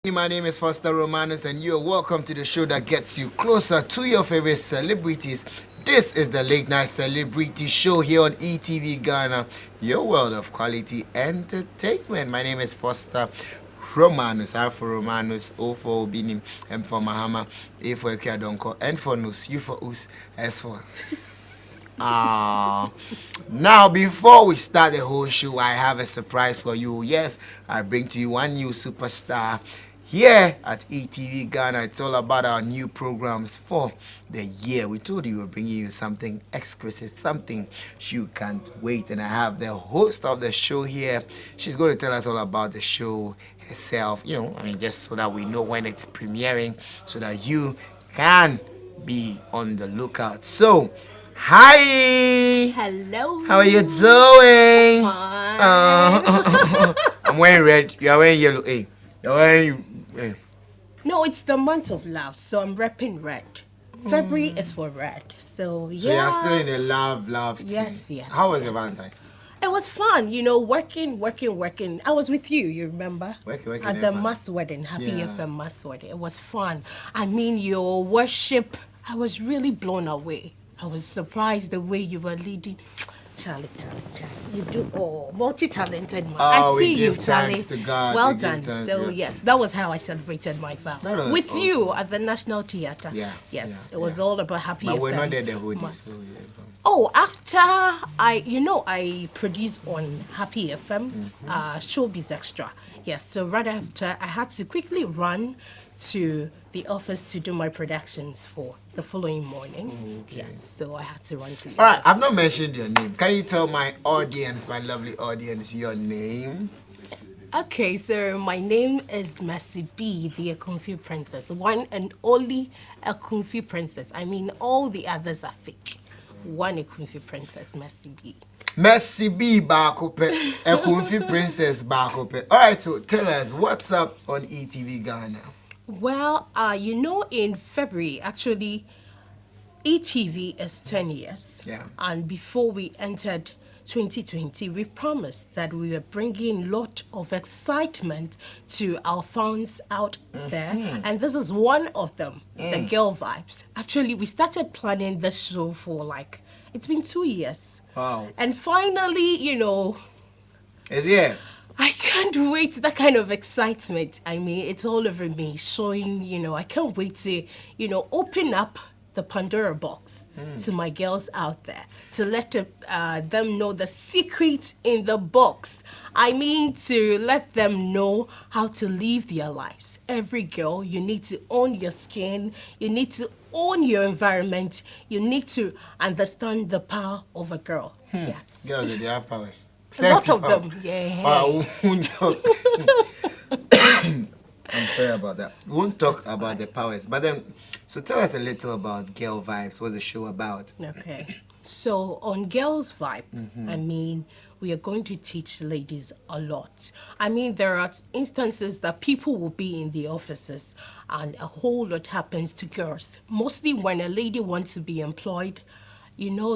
My name is Foster Romanus, and you're welcome to the show that gets you closer to your favorite celebrities. This is the Late Night Celebrity Show here on ETV Ghana, your world of quality entertainment. My name is Foster Romanus, R for Romanus, O for Obinim, M for Mahama, A for Ekiadonko, N for Nus, U for Us, S for... Now, before we start the whole show, I have a surprise for you. Yes, I bring to you one new superstar here at ETV Ghana. It's all about our new programs for the year. We told you we were bringing you something exquisite, something you can't wait. And I have the host of the show here. She's going to tell us all about the show herself. Just so that we know when it's premiering, so that you can be on the lookout. So, hi! Hello! How are you doing? Fine. I'm wearing red. You are wearing yellow. Hey, you're wearing... No, it's the month of love, so I'm repping red. February is for red, so yeah. So you're still in the love thing. Yes. How was your Valentine? It was fun, working. I was with you, you remember? Working. At the mass wedding, Happy FM mass wedding. It was fun. I mean, your worship, I was really blown away. I was surprised the way you were leading. Charlie. You do multi-talented man. I see you, Charlie. To God. Well done. So yes, that was how I celebrated my vow. With awesome. You at the National Theatre. It was all about Happy But FM. we're not there the whole day. So After I produced on Happy FM, Showbiz Extra. Yes, so right after I had to quickly run to the office to do my productions for the following morning. Okay. Yes, so I had to run to the all right, office. I've not mentioned your name. Can you tell my audience, my lovely audience, your name? Okay, so my name is Mercy B, the Akunfi Princess. One and only Akunfi Princess. I mean, all the others are fake. One Akunfi Princess, Mercy B. Mercy B Bakope, Akunfi Princess Bakope. All right, so tell us, what's up on ETV Ghana? Well, in February, actually, ETV is 10 years. Yeah. And before we entered 2020, we promised that we were bringing a lot of excitement to our fans out there. And this is one of them, the Girl Vibes. Actually, we started planning this show for it's been 2 years. Wow. And finally, Is it? I can't wait, that kind of excitement. I mean, it's all over me, showing, I can't wait to, open up the Pandora box to my girls out there, to let them know the secret in the box. I mean, to let them know how to live their lives. Every girl, you need to own your skin, you need to own your environment, you need to understand the power of a girl. Yes. Girls, they have powers. A lot of them, yeah. I'm sorry about that. We won't talk about the powers. But then, so tell us a little about Girl Vibes. What's the show about? Okay. So on Girls Vibe, I mean, we are going to teach ladies a lot. I mean, there are instances that people will be in the offices and a whole lot happens to girls. Mostly when a lady wants to be employed,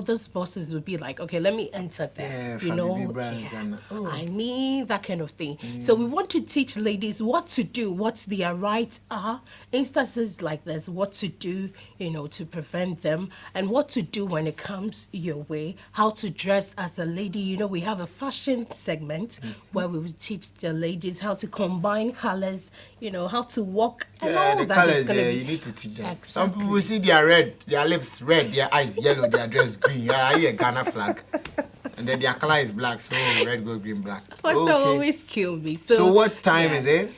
those bosses would be like, okay, let me enter there. Brands and, I mean, that kind of thing. So we want to teach ladies what to do, what their rights are, instances like this, what to do, to prevent them, and what to do when it comes your way, how to dress as a lady. We have a fashion segment where we will teach the ladies how to combine colors, how to walk. And all the that colors there, you need to teach them. Exactly. Some people see their red, their lips red, their eyes yellow, their dress green. Are you a Ghana flag? And then their color is black, so red, gold, green, black. First always kill me. So what time is it?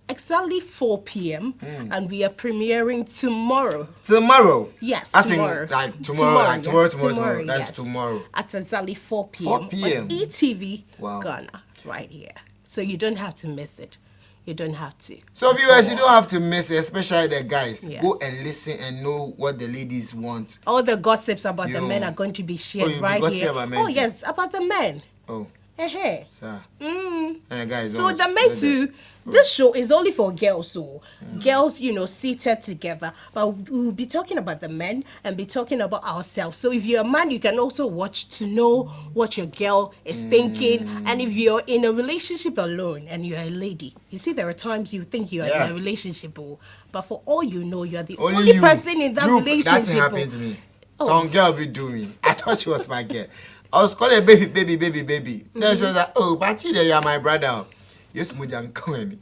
Exactly 4 p.m. And we are premiering tomorrow. Tomorrow? Yes, tomorrow. Tomorrow. That's yes. Tomorrow. At exactly 4 p.m. 4 p.m. on ETV Wow. Ghana, right here. So you don't have to miss it. You don't have to. So viewers, you don't have to miss it, especially the guys. Yes. Go and listen and know what the ladies want. All the gossips about the men are going to be shared right here. About yes, about the men. Oh. Hey. Sir. Mm. Guys, So the men too, This show is only for girls, so girls, seated together. But we'll be talking about the men and be talking about ourselves. So if you're a man, you can also watch to know what your girl is thinking. And if you're in a relationship alone and you're a lady, you see, there are times you think you are in a relationship, but for all you know, you're the only person in that relationship. That happened to me. Some girl be do me. I thought she was my girl. I was calling her baby. Then she was like, oh, but you are my brother. Yes, Mujan Cohen.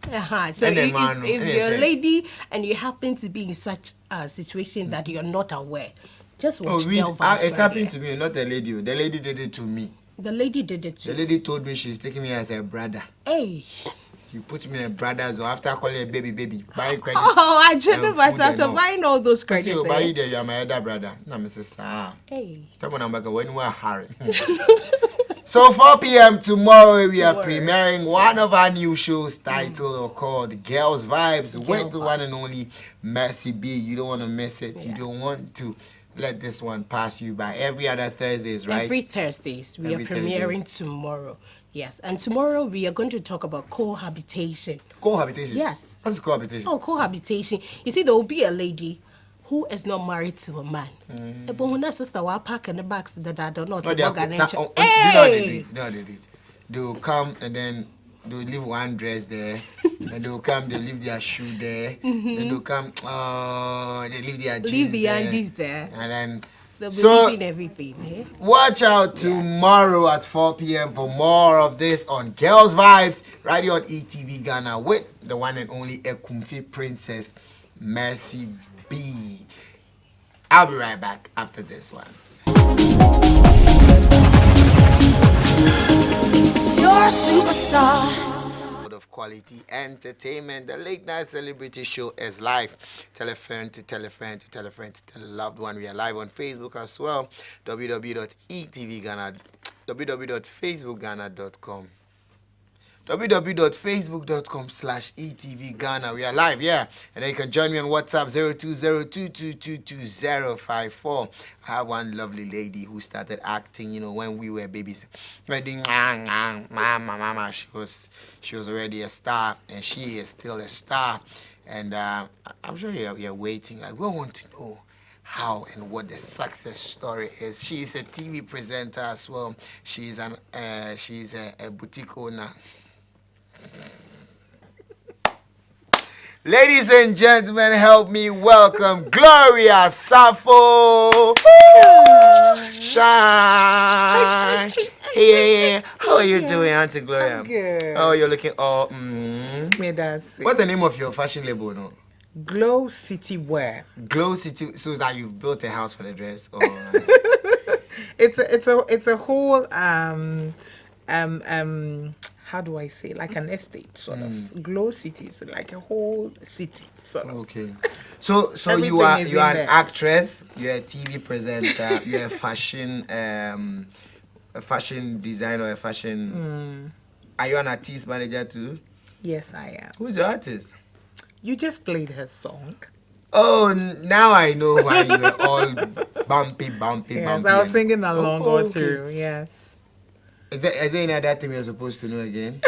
So if you're a lady and you happen to be in such a situation that you're not aware, just watch Girl Vibes. It happened to me, not the lady. The lady did it to me. The lady did it too. The lady told me she's taking me as a brother. Hey. You put me in a brother, so after calling a baby, buying credit. Oh, I treated myself to buying all those credits. You buy there, you are my other brother. No, Mrs. Hey. Tell me, I'm like, when you are hurry. So 4 p.m. tomorrow, we are premiering one of our new shows titled or called Girls Vibes with the one and only Mercy B. You don't want to miss it. You don't want to let this one pass you by. Every other Thursdays, right? Every Thursdays. We are premiering tomorrow. Yes, and tomorrow we are going to talk about cohabitation. Cohabitation? Yes. What's cohabitation? Oh, cohabitation. You see, there will be a lady who is not married to a man. But when her sister will pack in the bags that I don't know to go and You know how they do it. They will come and then they'll leave one dress there. And they'll come, they'll leave their shoe there. Then they'll come, they leave their jeans leave the undies there. And then they'll be leaving everything. Eh? Watch out tomorrow at 4 p.m. for more of this on Girls Vibes, right here on ETV Ghana with the one and only Ekumfi Princess, Mercy B. I'll be right back after this one. You're a superstar. Of quality entertainment. The late night celebrity show is live. Tell a friend to tell a friend to tell a friend to tell a loved one. We are live on Facebook as well. www.facebookghana.com www.facebook.com/ETVGhana. We are live, yeah. And then you can join me on WhatsApp 0202222054. I have one lovely lady who started acting, when we were babies. Mama. She was already a star, and she is still a star. And I'm sure you're waiting. Like, we want to know how and what the success story is. She is a TV presenter as well. She's a boutique owner. Ladies and gentlemen, help me welcome Gloria Sarfo. Shine. Hey, how are you doing, Auntie Gloria? I'm good. Oh, you're looking all. What's the name of your fashion label, no? Glow City Wear. Glow City. So that you've built a house for the dress, or It's a whole how do I say, like an estate sort of. Glow City is like a whole city sort of. Okay. So you are an actress, you're a TV presenter, you're a fashion designer, a fashion. Are you an artist manager too? Yes, I am. Who's your artist? You just played her song. Oh, now I know why you were all bumpy. Yes, I was singing along all through. Yes. Is there any other thing you're supposed to know again?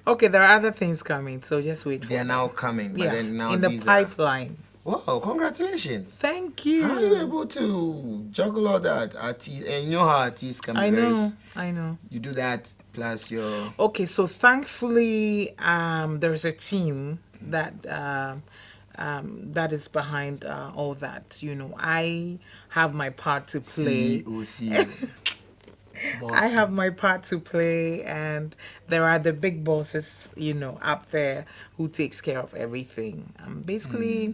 Okay, there are other things coming, so just wait. They are now coming. But then now in the pipeline. Wow, congratulations. Thank you. How are you able to juggle all that? Artists, and you know how artists can be I know. You do that plus your... Okay, so thankfully, there's a team that that is behind all that. I have my part to play. I have my part to play, and there are the big bosses, up there who takes care of everything. Basically,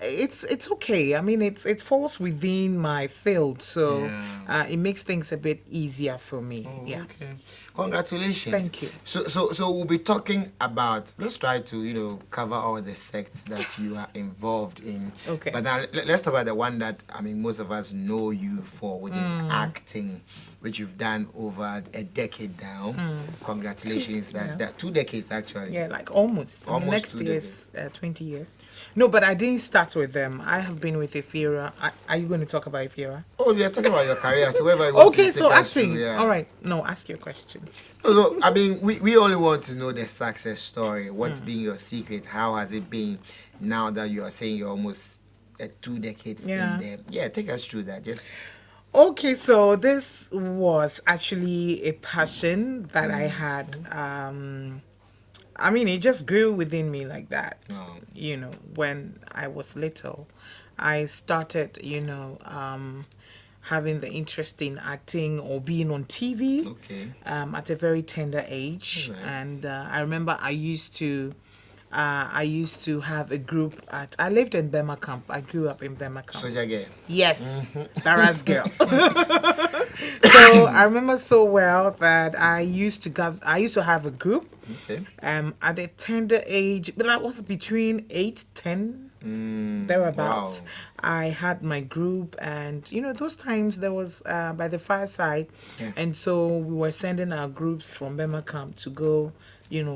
it's okay. I mean, it falls within my field, so it makes things a bit easier for me. Okay. Congratulations. Thank you. So we'll be talking about. Let's try to cover all the sects that you are involved in. Okay. But now let's talk about the one that most of us know you for, which is acting. which you've done over a decade now. Congratulations, that 2 decades actually. Yeah, like almost. I mean, Almost next 2 year is 20 years. No, but I didn't start with them. I have been with Ephira. Are you going to talk about Ephira? Oh, we are talking about your career, so wherever you want Okay, to so take us through, acting. yeah. All right. No, ask your question. So, I mean, we only want to know the success story. What's been your secret? How has it been now that you are saying you're almost 2 decades Yeah. in there? Yeah, take us through that. Just Okay, so this was actually a passion that I had. I mean, it just grew within me like that. Wow. When I was little, I started, having the interest in acting or being on TV okay. at a very tender age. Nice. And I remember I used to have a group I lived in Bema Camp. I grew up in Bema Camp. Soldier girl. Yes, Dara's girl. So I remember so well that I used to have a group Okay. at a tender age, but I was between 8, 10, thereabouts. Wow. I had my group, and those times there was by the fireside, Yeah. and so we were sending our groups from Bema Camp to go,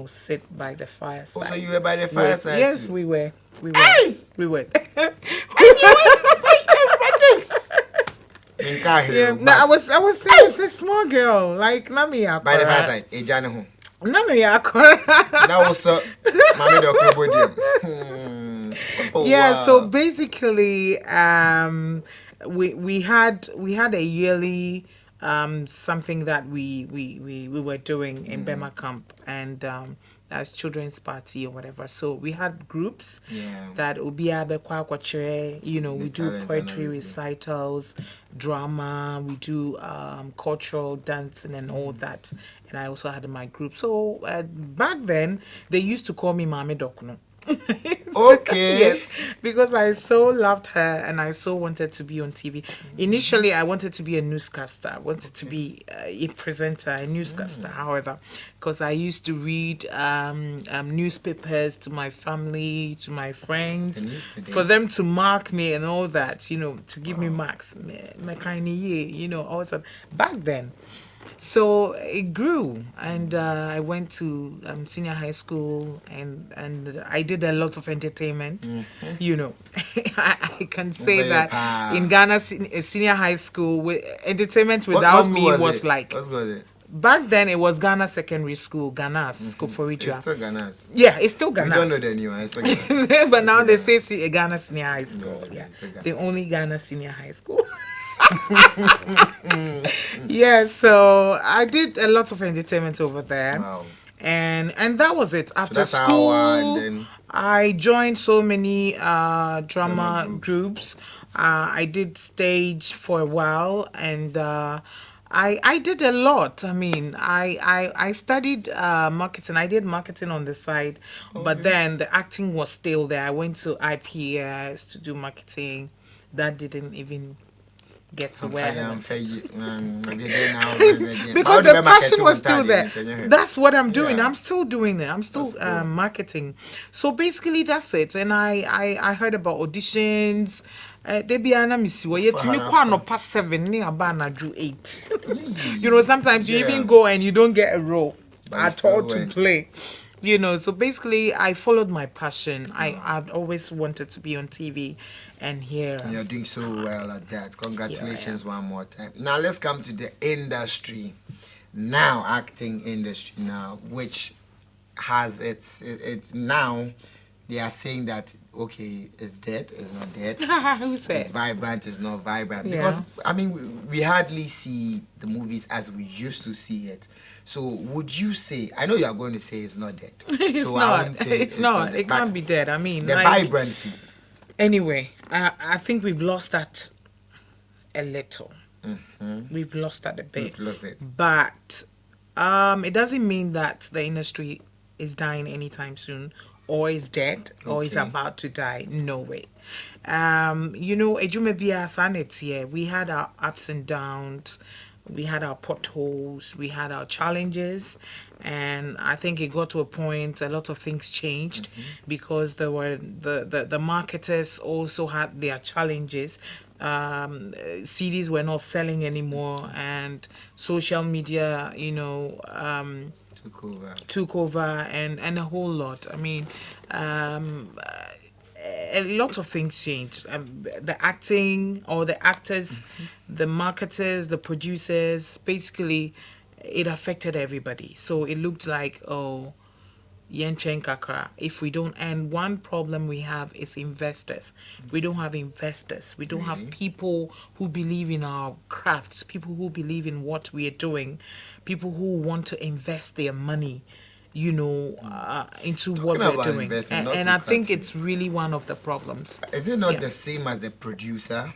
sit by the fireside. Oh, so you were by the fireside Yes, too? we were. We were. In car Yeah, hero, no, but I was saying it's a small girl, like Nami by the fireside. Ejane ho. Nami Akora. That was so. Mami do club. Oh, Yeah, wow. so basically, we had a yearly something that we were doing in Bema Camp, and as children's party or whatever. So we had groups Yeah. that Obiabe Kwakwache, we do talent and poetry everything. recitals, drama, we do cultural dancing and all that. And I also had my group. So back then, they used to call me Mame Dokno. Okay. Yes, because I so loved her and I so wanted to be on TV. Initially, I wanted to be a newscaster. I wanted to be a presenter, a newscaster. However, because I used to read newspapers to my family, to my friends, And used to for them to mark me and all that, to give me marks. My kind of also back then. So it grew, and I went to senior high school, and I did a lot of entertainment. I can say that in Ghana, senior high school, entertainment without What me school was it? like. What school was it? Back then, it was Ghana Secondary School, Ghana's School for It's Ritua. still Ghana's. Yeah, it's still We don't know Ghana's. the new one. It's still Ghana's. But now they say Ghana Senior High School. No, Yeah, it's still Ghana. the only Ghana Senior High School. Yeah, so I did a lot of entertainment over there. Wow. And that was it. After that's how, school, and then- I joined so many drama Drama groups. I did stage for a while, and I did a lot. I mean, I studied marketing. I did marketing on the side, but then the acting was still there. I went to IPS to do marketing. That didn't even get to where I wanted to. Because the passion was still there. That's what I'm doing. Yeah. I'm still doing it. I'm still That's cool. marketing. So basically, that's it. And I heard about auditions. Debiana misiwa yetimi kwa no past 7 ni aba na do 8. Sometimes you Yeah. even go and you don't get a role But you at still all to went. play. So basically I followed my passion. I've always wanted to be on TV, and here And you're doing so well at that. Congratulations one more time. Now let's come to the industry. Now, acting industry now, which has it's now they are saying that okay, it's dead, it's not dead. Who said? It's vibrant, it's not vibrant. Yeah. Because I mean we hardly see the movies as we used to see it. So would you say, I know you are going to say it's not dead. It's So I not. wouldn't say It's not. dead, It can't but be dead. I mean, the like, vibrancy. anyway, I think we've lost that a little. We've lost that a bit. We've lost it. But it doesn't mean that the industry is dying anytime soon, or is dead, or is Okay. about to die. No way. Ejume Bia Sanet here, we had our ups and downs, we had our potholes, we had our challenges, and I think it got to a point a lot of things changed because there were the marketers also had their challenges. CDs were not selling anymore, and social media, took over, and a whole lot. I mean, a lot of things changed. The acting, or the actors, the marketers, the producers, basically, it affected everybody. So it looked like, oh, yen chen kakra. If we don't, and one problem we have is investors. We don't have investors. We don't have people who believe in our crafts, people who believe in what we are doing, people who want to invest their money, into what Talking we're about doing. investment, not And to I think cut you. it's really one of the problems. Is it not Yeah. the same as the producer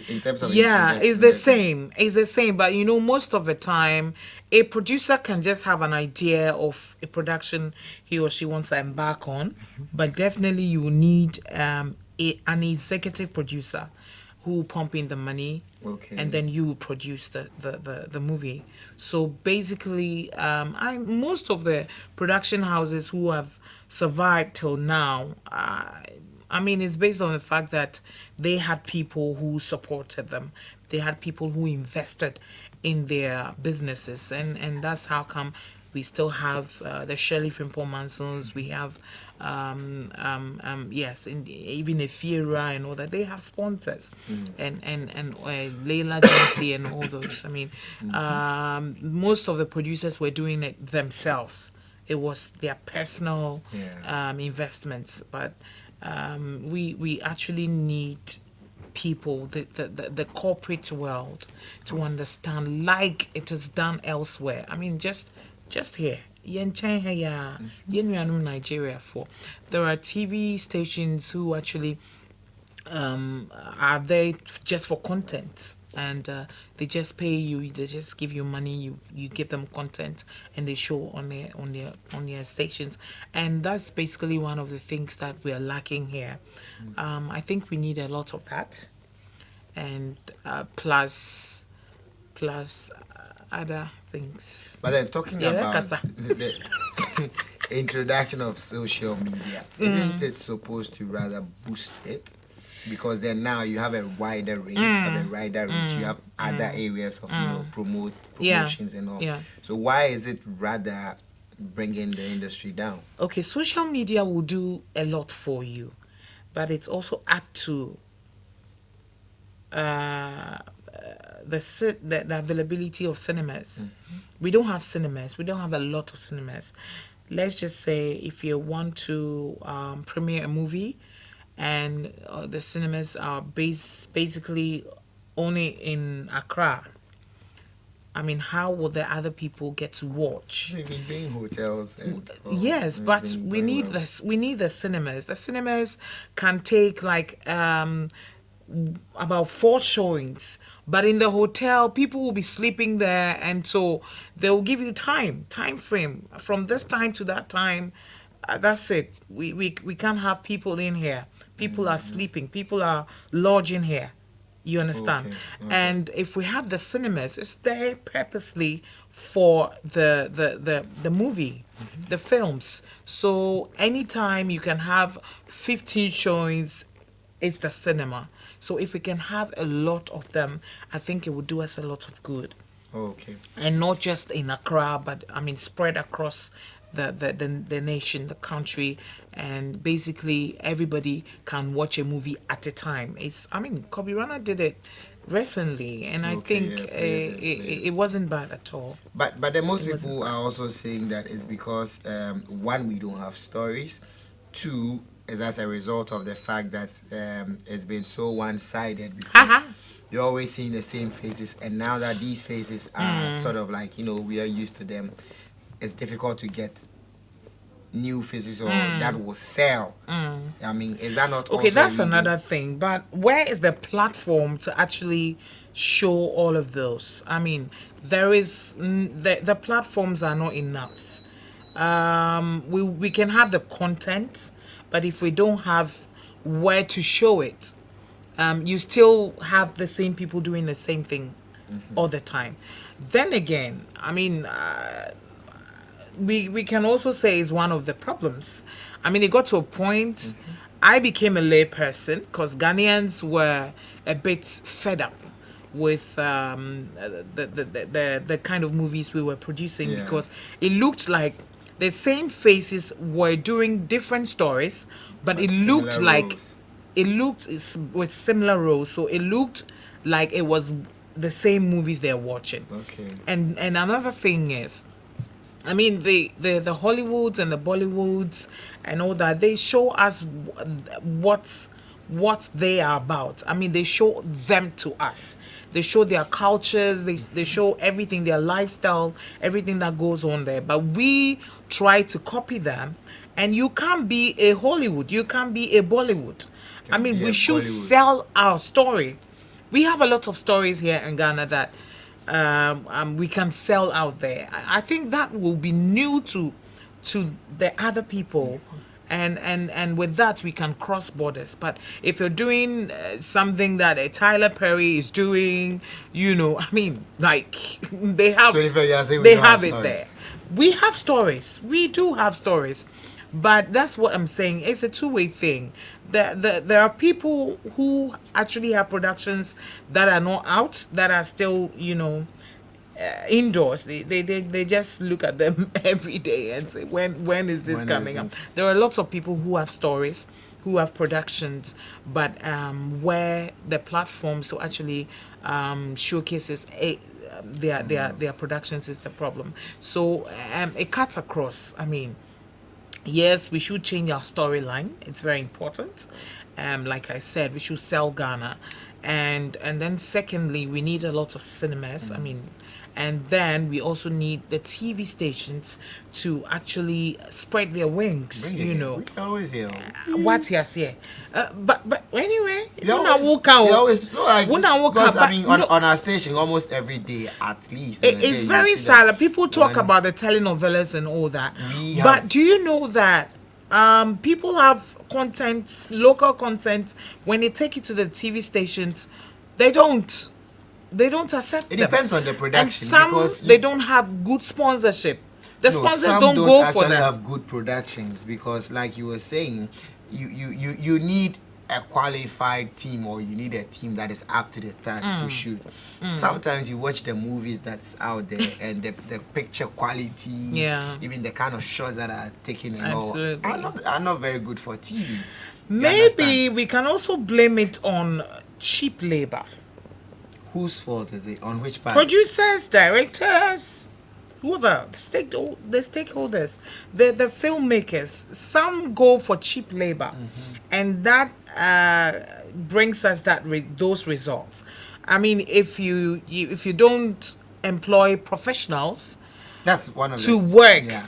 in terms of Yeah, it's the investment? same. It's the same. But most of the time, a producer can just have an idea of a production he or she wants to embark on. But definitely, you need an executive producer who pump in the money, Okay. and then you produce the movie. So basically, most of the production houses who have survived till now, I mean, it's based on the fact that they had people who supported them. They had people who invested in their businesses, and that's how come we still have the Shirley Frimpong Mansons. We have, yes, even Efiera and all that. They have sponsors, and Leila Jonesy and all those. I mean, most of the producers were doing it themselves. It was their personal investments, but we actually need people, the corporate world, to understand, like it is done elsewhere. I mean, just here. Yen China, yeah, Nigeria for. There are TV stations who actually are there just for content, and they just pay you, they just give you money, you give them content, and they show on their stations. And that's basically one of the things that we are lacking here. I think we need a lot of that, and plus other things. But then talking Yeah, about Kasa. the introduction of social media, isn't it supposed to rather boost it? Because then now you have a wider range, you have other areas of promotions and all. Yeah. So why is it rather bringing the industry down? Okay, social media will do a lot for you, but it's also up to the availability of cinemas. We don't have cinemas. We don't have a lot of cinemas. Let's just say if you want to premiere a movie, and the cinemas are basically only in Accra. I mean, how will the other people get to watch? Even being hotels and Yes, but we need this. We need the cinemas. The cinemas can take like about 4 showings, but in the hotel, people will be sleeping there, and so they will give you time frame from this time to that time. That's it. We can't have people in here. People are sleeping. People are lodging here. You understand? Okay. And if we have the cinemas, it's there purposely for the movie, the films. So anytime you can have 15 showings, it's the cinema. So if we can have a lot of them, I think it would do us a lot of good. Okay. And not just in Accra, but I mean spread across the nation, the country, and basically everybody can watch a movie at a time. Kobe Rana did it recently, and I think it wasn't bad at all. But then most people are also saying that it's because one, we don't have stories. Two, is as a result of the fact that it's been so one-sided, because you're always seeing the same faces, and now that these faces are sort of like, we are used to them, it's difficult to get new faces or that will sell. I mean, is that not okay? also That's a reason? another thing. But where is the platform to actually show all of those? I mean, there is the platforms are not enough. We can have the content, but if we don't have where to show it, you still have the same people doing the same thing all the time. Then again, I mean, we can also say is one of the problems. I mean, it got to a point. I became a layperson because Ghanaians were a bit fed up with the kind of movies we were producing Yeah. because it looked like the same faces were doing different stories, but it looked similar like roles. it looked with similar roles, so it looked like it was the same movies they're watching. Okay. And another thing is, I mean, the Hollywoods and the Bollywoods and all that, they show us what they are about. I mean, they show them to us. They show their cultures, they show everything, their lifestyle, everything that goes on there. But we try to copy them, and you can't be a Hollywood, you can't be a Bollywood. I mean, be we a should Bollywood. sell our story. We have a lot of stories here in Ghana that we can sell out there. I think that will be new to the other people, and with that we can cross borders. But if you're doing something that a Tyler Perry is doing, I mean, like they have, So if you're saying we they don't have have it stories. there. We have stories. We do have stories. But that's what I'm saying. It's a two-way thing. There are people who actually have productions that are not out, that are still, indoors. They just look at them every day and say, when is this When coming is up? it? There are lots of people who have stories, who have productions, but where the platforms to actually showcases their productions is the problem. So it cuts across. I mean, yes, we should change our storyline. It's very important. Like I said, we should sell Ghana, and then secondly, we need a lot of cinemas. I mean, and then we also need the TV stations to actually spread their wings. Bring it in. We can always hear. What's here? But anyway, We always no, like, because I mean on our station almost every day at least. in a day, It's you very see that sad. People talk when about the telenovelas and all that. we But have- do you know that people have content, local content, when they take it to the TV stations, they don't accept It them. depends on the And production some because they don't have good sponsorship. The no, sponsors some don't go for actually them. have good productions because, like you were saying, you need a qualified team or you need a team that is up to the task to shoot. Sometimes you watch the movies that's out there and the picture quality, Yeah. even the kind of shots that are taken and all Absolutely. are not very good for TV. You Maybe understand? we can also blame it on cheap labor. Whose fault is it? On which part? Producers, directors, whoever, the stakeholders, the filmmakers, some go for cheap labor, and that brings us those results. I mean, if you don't employ professionals That's one of to the work, Yeah.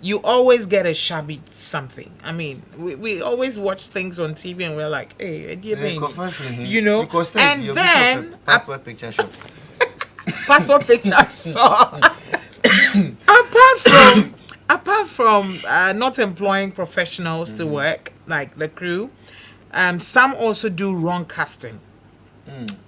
you always get a shabby something. I mean, we always watch things on TV and we're like, hey, Because and you then passport picture shop. passport picture shop. apart from not employing professionals to work like the crew, some also do wrong casting.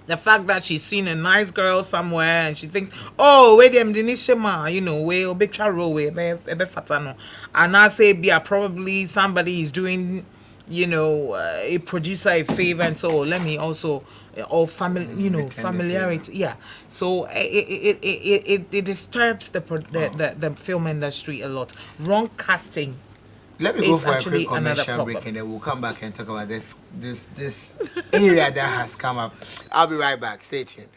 The fact that she's seen a nice girl somewhere and she thinks, oh, wait, them Denishema, we a big role, we be fatano, and I say, probably somebody is doing, a producer a favor, and so let me also, or family, Return the familiarity, yeah. So it disturbs the film industry a lot. Wrong casting. Let me go It's for a actually quick another commercial break problem. and then we'll come back and talk about this area that has come up. I'll be right back. Stay tuned.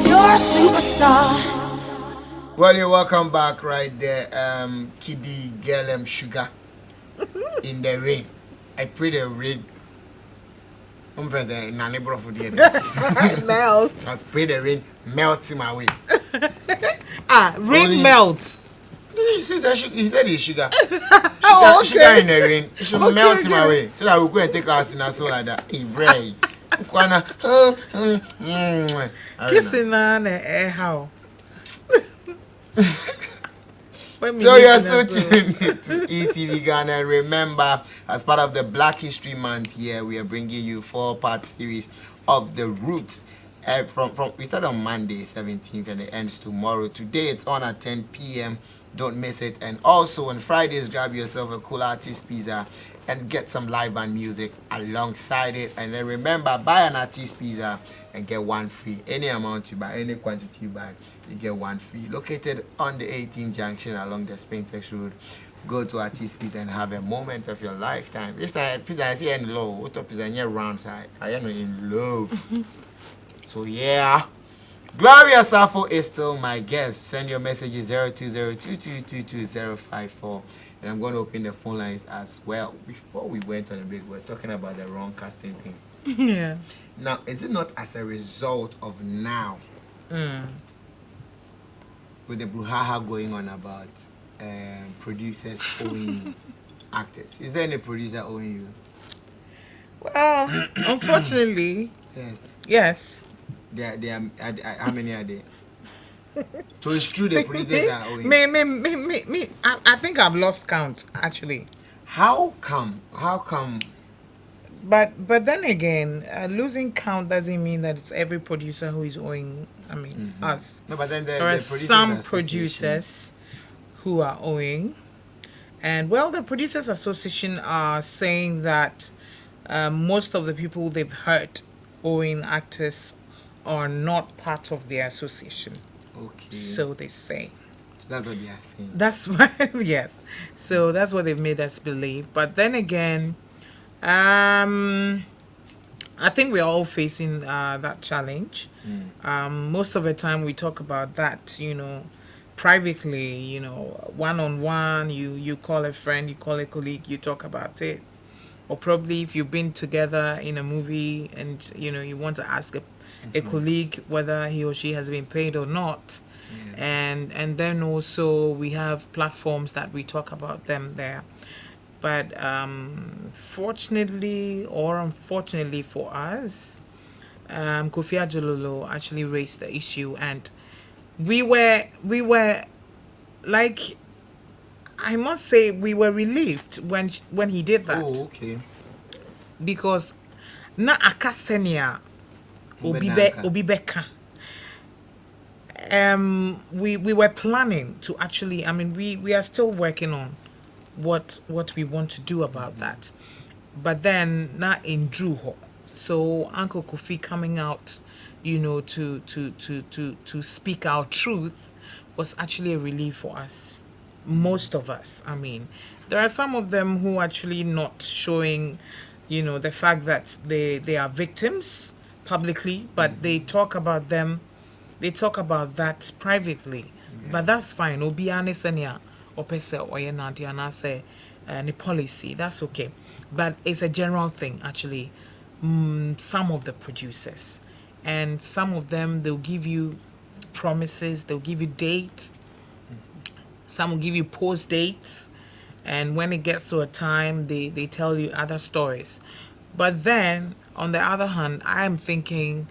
You're a superstar. Well, you're welcome back right there. Kiddy Girl Sugar in the rain. I pray the rain. I'm from the neighborhood for the Melt. I pray the rain melts in my way. Rain Only- melts. He said it's sugar. Oh, okay. Sugar in the rain. It should Okay, melt in my okay. way. So that we'll go and take us in a soul like that. Hey, Bray. Kissing on a house. So you're still tuning in to ETV Ghana. And remember, as part of the Black History Month here, we are bringing you 4-part series of The Root. From we start on Monday 17th and it ends tomorrow. Today it's on at 10 p.m. Don't miss it. And also on Fridays, grab yourself a cool artist pizza and get some live band music alongside it. And then remember, buy an artist pizza and get one free. Any amount you buy, any quantity you buy, you get one free. Located on the 18th junction along the Spintex Road. Go to artist pizza and have a moment of your lifetime. This time, pizza I see in low. What up is in your round side? I am in love. So yeah. Gloria Sarfo is still my guest. Send your messages 02022222054. And I'm going to open the phone lines as well. Before we went on a break, we were talking about the wrong casting thing. Yeah. Now, is it not as a result of now, with the brouhaha going on about producers owing actors? Is there any producer owing you? Well, unfortunately, Yes. yes. How many are there? So it's true the producers are owing. I think I've lost count actually. How come? How come? But then again, losing count doesn't mean that it's every producer who is owing. I mean, us. No, but then There are some producers who are owing, and well, the producers association are saying that most of the people they've heard owing actors are not part of their association. Okay. So they say. That's what they are saying. That's why, yes. So that's what they've made us believe. But then again, I think we're all facing that challenge. Most of the time we talk about that, privately, one-on-one, you call a friend, you call a colleague, you talk about it. Or probably if you've been together in a movie and, you want to ask a colleague whether he or she has been paid or not. And then also we have platforms that we talk about them there. But fortunately or unfortunately for us, Kofi Ajololo actually raised the issue, and we were like, I must say we were relieved when he did that. Oh, okay. Because na akasenia obi beka. We were planning to actually, I mean, we are still working on what we want to do about that. But then na in Druho. So Uncle Kofi coming out, to speak our truth was actually a relief for us. Most of us. I mean, there are some of them who actually not showing, the fact that they are victims publicly, but they talk about them. They talk about that privately, but that's fine. Obi anisenia opese oye nanti anase ni policy. That's okay, but it's a general thing actually. Some of the producers, and some of them, they'll give you promises. They'll give you dates. Some will give you post dates, and when it gets to a time, they tell you other stories. But then on the other hand, I am thinking,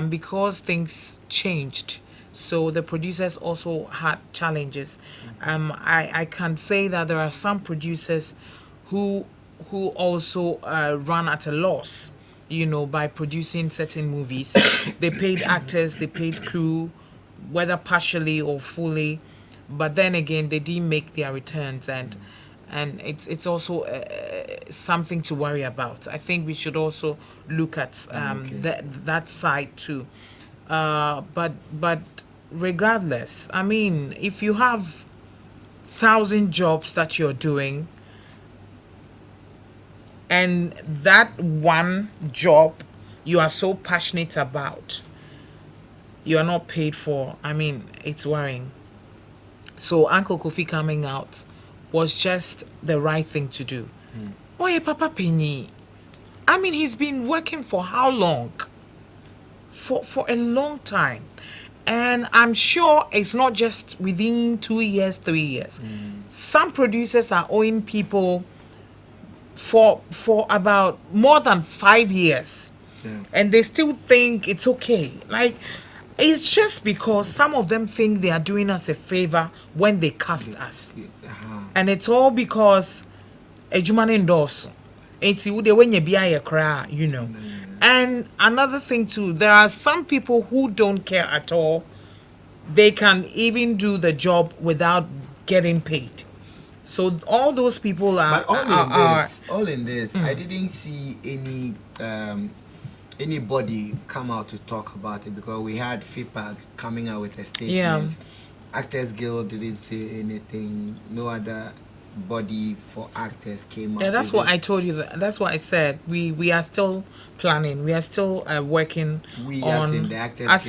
because things changed, so the producers also had challenges. I can say that there are some producers who also run at a loss, by producing certain movies. They paid actors, they paid crew, whether partially or fully, but then again they didn't make their returns, and it's also something to worry about. I think we should also look at that side too. But regardless, I mean, if you have 1,000 jobs that you're doing, and that one job you are so passionate about, you are not paid for, I mean, it's worrying. So Uncle Kofi coming out was just the right thing to do. Oye, Papa Penny, I mean, he's been working for how long? For a long time. And I'm sure it's not just within 2 years, 3 years. Some producers are owing people for about more than 5 years. And they still think it's okay. Like, it's just because some of them think they are doing us a favor when they cast us. And it's all because Ejumane endorse. It's when you be a cry, And another thing too, there are some people who don't care at all. They can even do the job without getting paid. So all those people are. But all in this, I didn't see anybody come out to talk about it, because we had FIPA coming out with a statement. Actors Guild didn't say anything. No other body for actors came out. Yeah, that's what I told you. That's what I said. We are still planning. We are still working as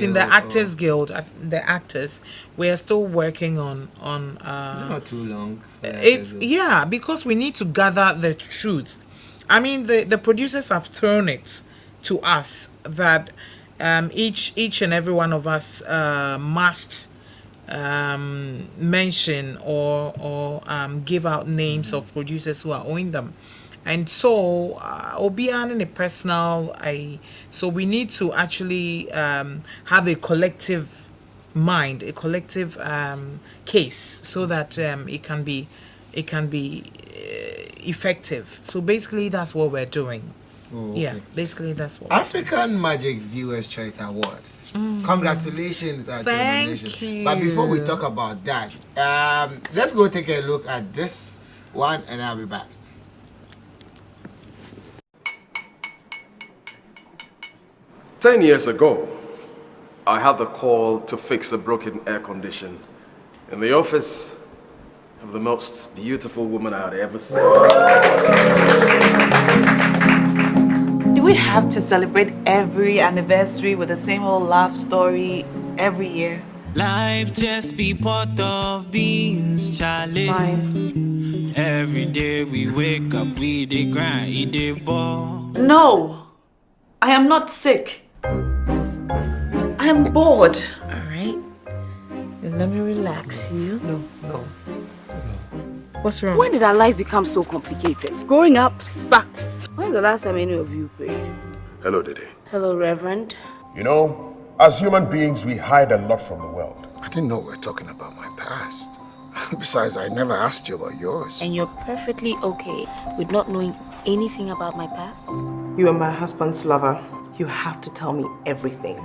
in the Actors Guild, the actors. We are still working on. Not too long. It's because we need to gather the truth. I mean, the producers have thrown it to us that each and every one of us must mention or give out names of producers who are owing them, and so obian in a personal so we need to actually have a collective mind, a collective case, so that it can be effective. So basically that's what we're doing. Yeah, basically that's what African Magic Viewers Choice Awards. Congratulations at your nomination. Thank you. But before we talk about that, let's go take a look at this one, and I'll be back. "10 years ago, I had the call to fix a broken air condition in the office of the most beautiful woman I had ever seen. Do we have to celebrate every anniversary with the same old love story every year? Life just be part of beans, Charlie. Fine. Every day we wake up, we dey grind, we dey ball. No, I am not sick. I am bored. All right. Then let me relax you. No. What's wrong? When did our lives become so complicated? Growing up sucks. When's the last time any of you prayed? Hello, Dede. Hello, Reverend. You know, as human beings, we hide a lot from the world. I didn't know we were talking about my past. Besides, I never asked you about yours. And you're perfectly okay with not knowing anything about my past? You are my husband's lover. You have to tell me everything.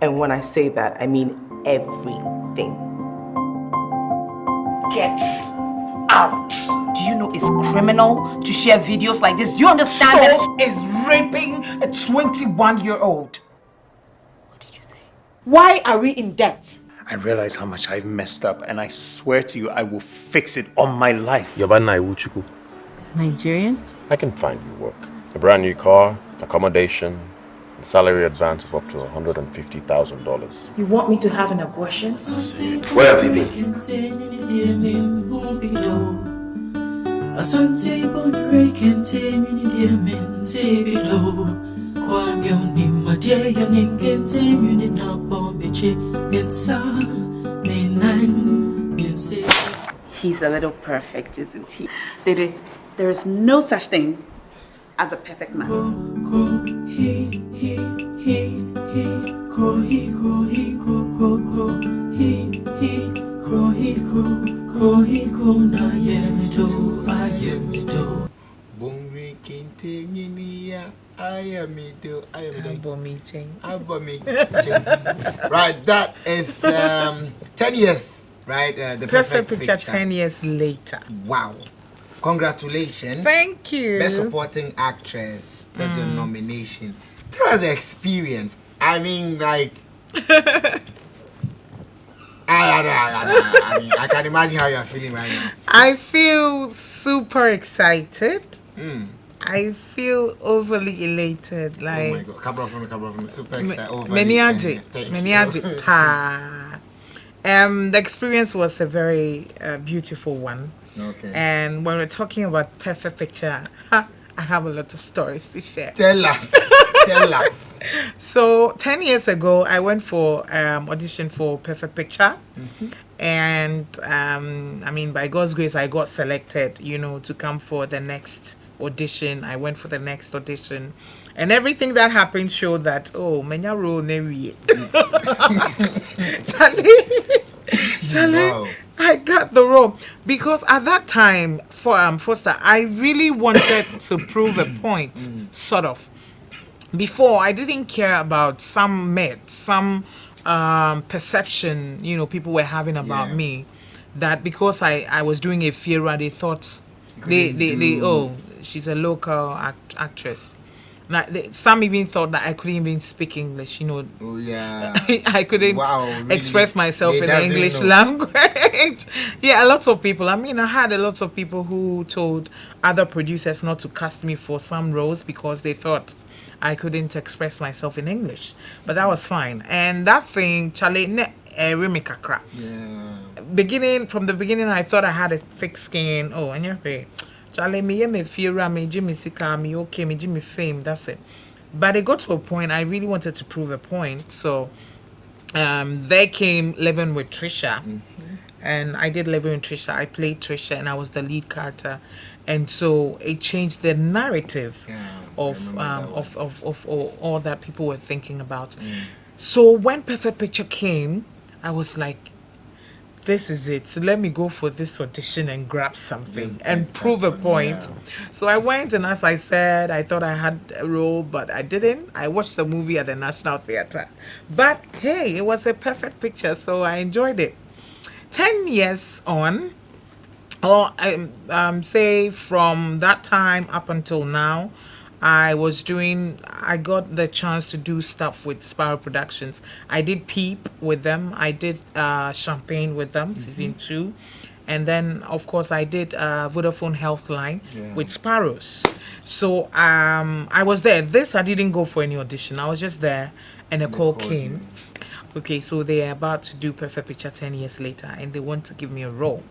And when I say that, I mean everything. Get out. Do you know it's criminal to share videos like this? Do you understand that? Is raping a 21-year-old. What did you say? Why are we in debt? I realize how much I've messed up, and I swear to you, I will fix it on my life. Yabana Iwuchuku. Nigerian? I can find you work. A brand new car, accommodation, a salary advance of up to $150,000. You want me to have an abortion? Where have you been? Asante bonre kente mini men tebido kwamyo ni madye yanin kente mini na bombeche mensa menan mense. He's a little perfect, isn't he? Dede, there is no such thing as a perfect man. Crow he crow he crow he crow he crow na yemido ayemido. Bongre kente nginia ayamido. Right, that is 10 years, right? The Perfect picture 10 years later. Wow. Congratulations. Thank you. Best Supporting Actress. That's your nomination. Tell us the experience. I mean, like... I can imagine how you're feeling right now. I feel super excited. I feel overly elated. Like, oh my God. Cabra from super excited. Meniaji. Ha. The experience was a very beautiful one. Okay. And when we're talking about perfect picture, I have a lot of stories to share. Tell us. Tell us. So 10 years ago, I went for audition for Perfect Picture. And I mean, by God's grace, I got selected, to come for the next audition. I went for the next audition. And everything that happened showed that, menya role nevi. Charlie, Wow. I got the role. Because at that time, for Foster, I really wanted to prove a point, sort of. Before, I didn't care about some myth, some perception, people were having about me. that because I was doing a Fiera, they thought she's a local actress. Now, some even thought that I couldn't even speak English, you know. Oh yeah. I couldn't really? express myself They in doesn't English know. language. Yeah, a lot of people. I mean, I had a lot of people who told other producers not to cast me for some roles because they thought I couldn't express myself in English. But that was fine. And that thing, Charlie, Remikakra. Yeah. From the beginning, I thought I had a thick skin. Oh, and you're Charlie, me fear, me Jimmy Sika, me okay, me Jimmy fame. That's it. But it got to a point. I really wanted to prove a point. So, there came Living with Trisha, and I did Living with Trisha. I played Trisha, and I was the lead character, and so it changed the narrative of all that people were thinking about. So when Perfect Picture came, I was like, this is it. So let me go for this audition and grab something and prove a point. So I went, and as I said, I thought I had a role, but I didn't. I watched the movie at the National Theatre. But hey, it was a perfect picture, so I enjoyed it. 10 years on, or say from that time up until now, I got the chance to do stuff with Sparrow Productions. I did Peep with them. I did Champagne with them, season 2. And then, of course, I did Vodafone Healthline with Sparrows. So I was there. This, I didn't go for any audition. I was just there, and a call came. Okay, so they are about to do Perfect Picture 10 years later, and they want to give me a role.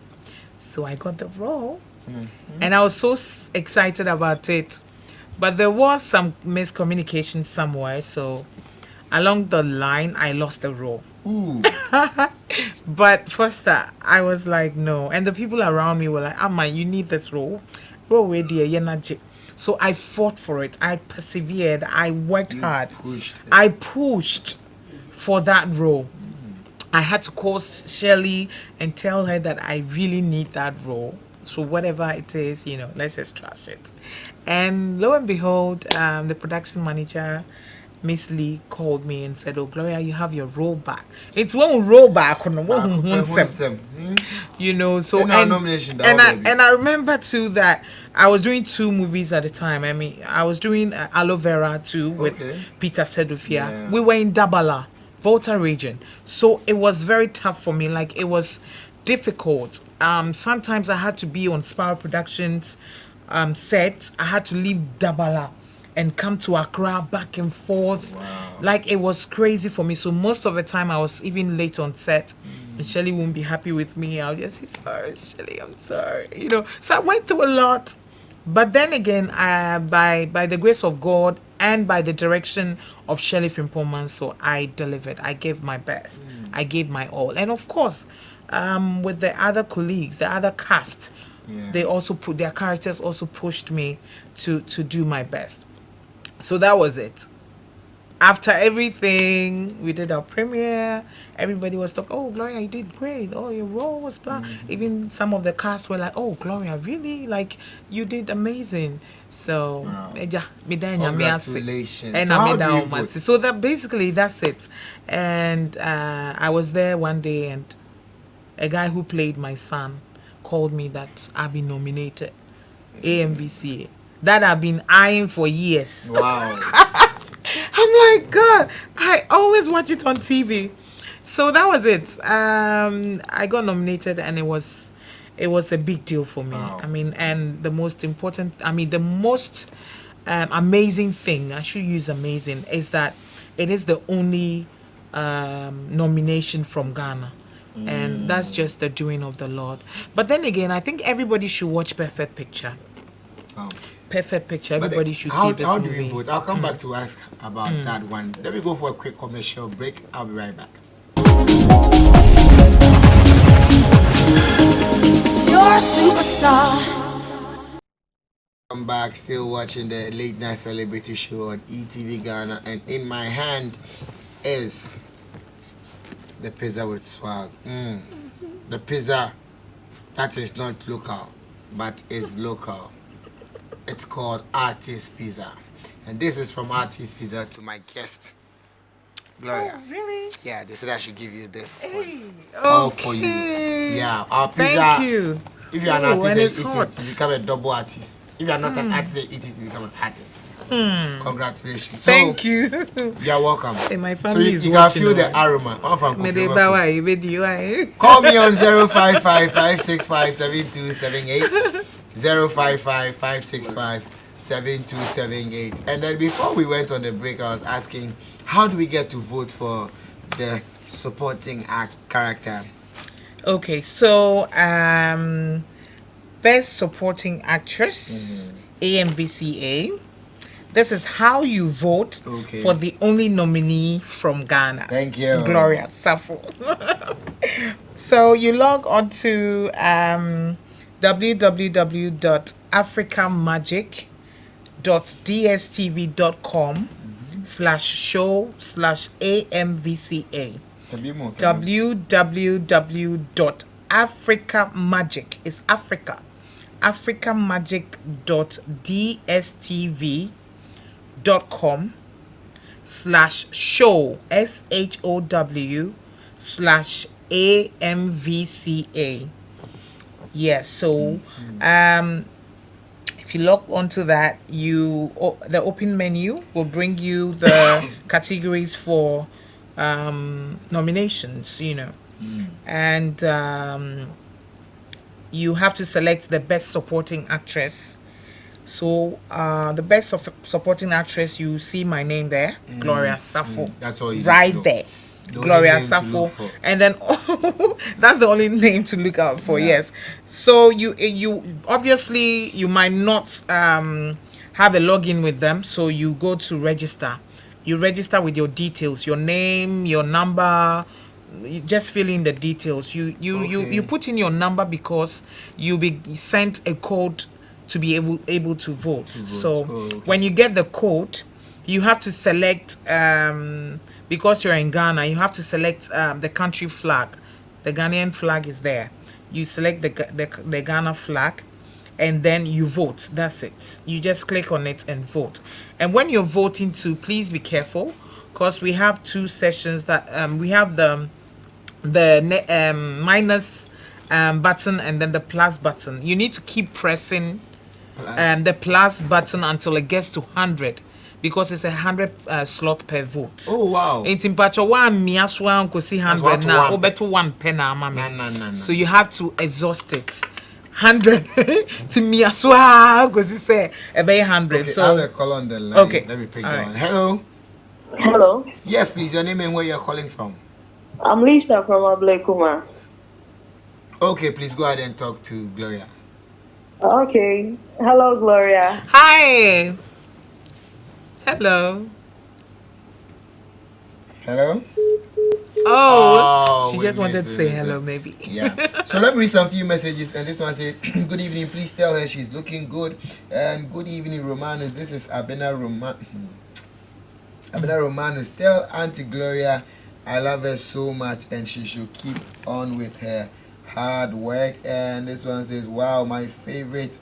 So I got the role, and I was so excited about it. But there was some miscommunication somewhere, so along the line, I lost the role. But first, I was like, no. And the people around me were like, Amma, you need this role. So I fought for it. I persevered. I worked hard. I pushed for that role. I had to call Shelley and tell her that I really need that role. So whatever it is, let's just trust it. And lo and behold, the production manager, Miss Lee, called me and said, "Oh, Gloria, you have your role back." It's one roll back on the So and I remember too that I was doing 2 movies at a time. I mean, I was doing Aloe Vera too with Peter Sedufia. Yeah. We were in Dabala, Volta region, so it was very tough for me. Like, it was difficult. Sometimes I had to be on Sparrow Productions set. I had to leave Dabala and come to Accra back and forth. Like, it was crazy for me. So most of the time I was even late on set. And Shelley won't be happy with me. I'll just say, sorry, Shelley, I'm sorry. So I went through a lot. But then again, by the grace of God and by the direction of Shelley Frimpong, so I delivered. I gave my best. I gave my all. And of course, with the other colleagues, the other cast, they also put their characters also pushed me to do my best. So that was it. After everything, we did our premiere. Everybody was talking, "Oh, Gloria, you did great. Oh, your role was blah." Even some of the cast were like, "Oh, Gloria, really? Like, you did amazing." So, congratulations. And so that basically that's it. And I was there one day, and a guy who played my son called me that I've been nominated AMVCA. That I've been eyeing for years. Wow. I'm like, God, I always watch it on TV. So that was it. I got nominated, and it was a big deal for me. Wow. I mean, and the most amazing thing, I should use amazing, is that it is the only nomination from Ghana. And that's just the doing of the Lord. But then again, I think everybody should watch Perfect Picture. Perfect Picture. Everybody should see this movie. How do you vote? I'll come back to ask about that one. Let me go for a quick commercial break. I'll be right back. You're a superstar. I'm back, still watching the late night celebrity show on ETV Ghana, and in my hand is the pizza with swag. The pizza that is not local, but is local. It's called Artist Pizza. And this is from Artist Pizza to my guest, Gloria. Oh, really? Yeah, they said I should give you this one. Hey, All for you. okay. Yeah, our pizza. Thank you. If you're an Oh, artist and and it's eat hot. it, you become a double artist. If you're not an artist and eat it, you become an artist. Congratulations. So, Thank you. you're welcome. Hey, my So family is you can watching. feel the aroma. Call Call me on 055-565-7278. 055-565-7278. And then before we went on the break, I was asking, how do we get to vote for the supporting character? Okay, so best supporting actress, AMVCA. This is how you vote for the only nominee from Ghana. Thank you. Gloria Sarfo. So you log on to www.africamagic.dstv.com/show/AMVCA. www.africamagic is Africa. africamagic.dstv.com/show SHOW/AMVCA. Yes, so if you log onto that, the open menu will bring you the categories for nominations, and you have to select the best supporting actress. So the best supporting actress, you see my name there, Gloria Sarfo. That's all you right need to there. The Gloria only name to Sarfo, look for. and then that's the only name to look out for. Yes. So you obviously you might not have a login with them, so you go to register. You register with your details, your name, your number. You just fill in the details. You put in your number because you'll be sent a code to be able to vote. So when you get the code, you have to select because you're in Ghana, you have to select the country flag. The Ghanaian flag is there. You select the Ghana flag, and then you vote. That's it. You just click on it and vote. And when you're voting too, please be careful, because we have two sessions that we have the minus button and then the plus button. You need to keep pressing the plus button until it gets to 100. Because it's 100 slot per vote. Oh wow! It's in patch 1 miaswa ko see 100 now. Obeto 1 pena mama. So you have to exhaust it. 100 to miaswa ko see say ebe 100. Okay, so I have a call on the line. Okay. Let me pick All that right. one. Hello. Hello. Yes, please. Your name and where you're calling from. I'm Lisa from Ablekuma. Okay, please go ahead and talk to Gloria. Okay. Hello, Gloria. Hi. Hello. Hello. Oh, she we just wanted to missed say it. hello, maybe. Yeah. So let me read some few messages, and this one says, "Good evening. Please tell her she's looking good." And good evening, Romanus. This is Abena Romanus. Tell Auntie Gloria I love her so much, and she should keep on with her hard work. And this one says, "Wow, my favorite.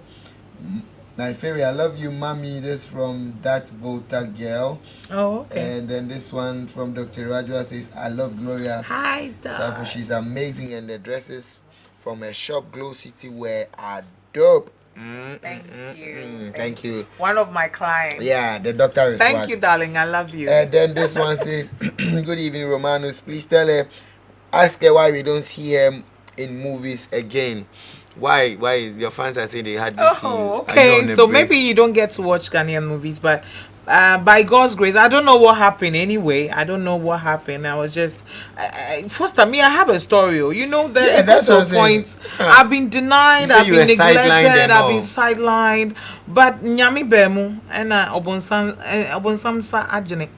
I love you, mommy." This from that voter girl. Oh, okay. And then this one from Dr. Rajwa says, "I love Gloria. Hi, Sarfo, she's amazing, and the dresses from her shop Glow City were dope." Thank you. Thank you. One of my clients. Yeah, the doctor is Thank swag. you, darling. I love you. And then this one says, "Good evening, Romanus. Please tell her, ask her why we don't see her in movies again. Why your fans are saying they had to see you. Okay. So maybe you don't get to watch Ghanaian movies, but by God's grace, I don't know what happened anyway. I don't know what happened. I was just first time I have a story. You know, that's the point. I've been denied, I've been neglected, I've been sidelined. But Nyami Bemu and Obonsam Sa Ajene.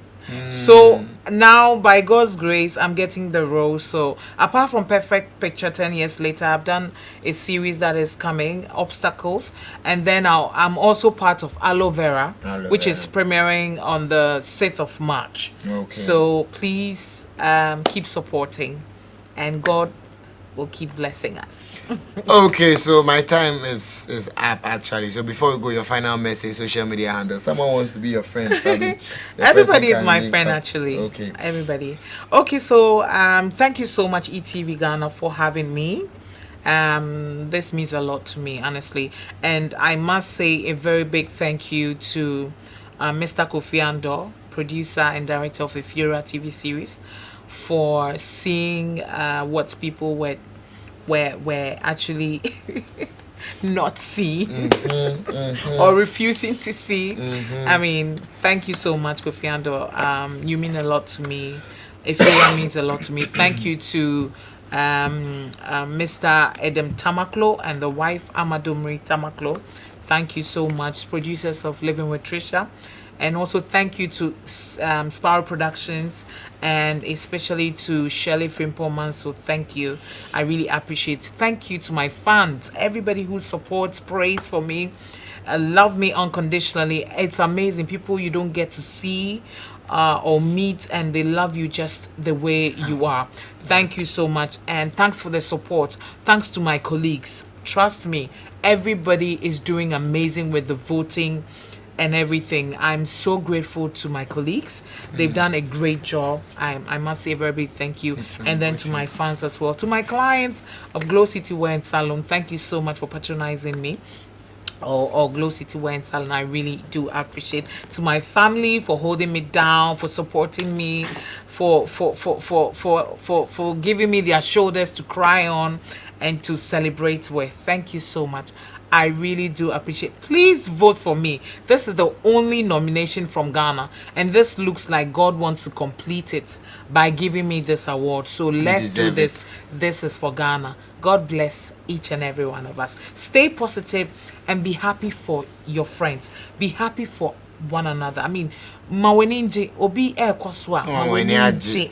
So now, by God's grace, I'm getting the role. So apart from Perfect Picture, 10 years later, I've done a series that is coming, Obstacles, and then I'm also part of Aloe Vera, which is premiering on the 6th of March. Okay. So please keep supporting, and God will keep blessing us. Okay, so my time is up actually. So before we go, your final message, social media handle. Someone wants to be your friend, probably. The Everybody person is can my link friend, up. actually. Okay. Everybody. Okay, so thank you so much, ETV Ghana, for having me. This means a lot to me, honestly. And I must say a very big thank you to Mr. Kofi Andor, producer and director of the Fura TV series, for seeing what people were actually not seeing or refusing to see. I mean, thank you so much, Kofi Andor. You mean a lot to me. Ifeya means a lot to me. Thank you to Mr. Edem Tamaklo and the wife Amadomri Tamaklo. Thank you so much, producers of Living with Trisha. And also thank you to Sparrow Productions and especially to Shirley Frimpleman. So thank you. I really appreciate it. Thank you to my fans, everybody who supports, prays for me, love me unconditionally. It's amazing. People you don't get to see or meet, and they love you just the way you are. Thank you so much. And thanks for the support. Thanks to my colleagues. Trust me, everybody is doing amazing with the voting and everything. I'm so grateful to my colleagues. They've done a great job. I must say a very big thank you. And then to my fans as well. To my clients of Glow City Wear and Salon, thank you so much for patronizing me. Or Glow City Wear and Salon, I really do appreciate. To my family for holding me down, for supporting me, for giving me their shoulders to cry on and to celebrate with. Thank you so much. I really do appreciate. Please vote for me. This is the only nomination from Ghana, and this looks like God wants to complete it by giving me this award. So let's do this. This is for Ghana. God bless each and every one of us. Stay positive and be happy for your friends. Be happy for one another. I mean, maweninje obi kwaswa.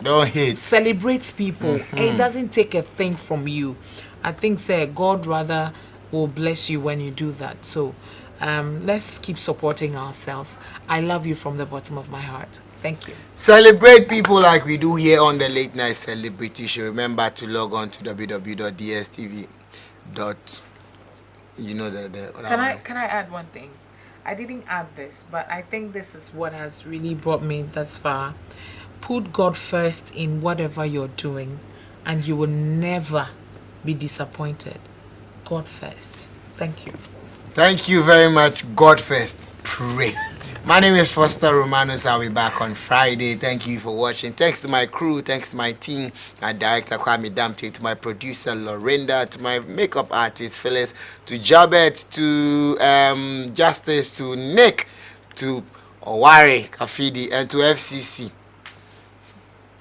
Don't hate. Celebrate people. It doesn't take a thing from you. I think say God rather will bless you when you do that. So let's keep supporting ourselves. I love you from the bottom of my heart. Thank you. Celebrate people like we do here on the Late Night Celebrity Show. Remember to log on to www.dstv. You know Can I add one thing? I didn't add this, but I think this is what has really brought me thus far. Put God first in whatever you're doing, and you will never be disappointed. God first. Thank you. Thank you very much. God first. Pray. My name is Foster Romanus. I'll be back on Friday. Thank you for watching. Thanks to my crew. Thanks to my team. My director, Kwame Damte. To my producer, Lorinda. To my makeup artist, Phyllis. To Jabet. To Justice. To Nick. To Oware Kafidi. And to FCC.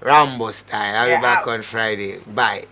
Rambo style. I'll be back on Friday. Bye.